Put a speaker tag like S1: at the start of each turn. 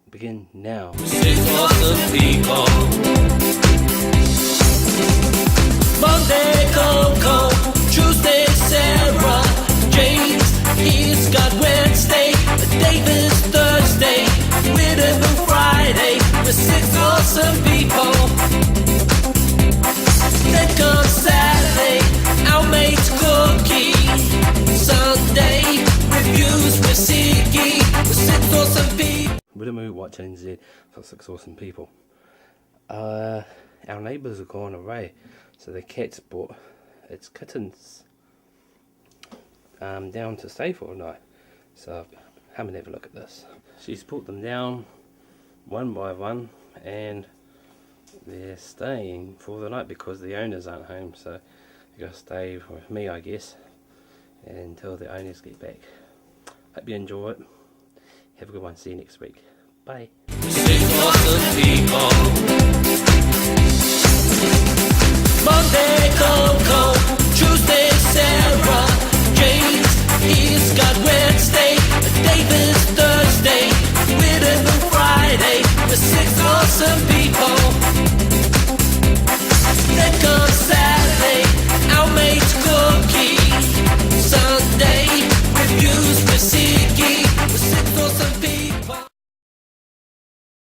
S1: begin now.
S2: Six awesome people. Monday, Coco. Tuesday, Sarah. James, he's got Wednesday. David's Thursday. Whittle Friday. We're six awesome people. Then comes Saturday. Our mate's Cookie. Sunday, reviews with Siggy. We're six awesome people.
S1: Widowmoo watching NZ for six awesome people. Our neighbours have gone away, so the cat's brought its kittens down to stay for a night. So come and have a look at this. She's put them down one by one, and they're staying for the night because the owners aren't home. So they're gonna stay with me, I guess, until the owners get back. Hope you enjoy it. Have a good one. See you next week. Bye.
S2: Six awesome people. Monday, Coco.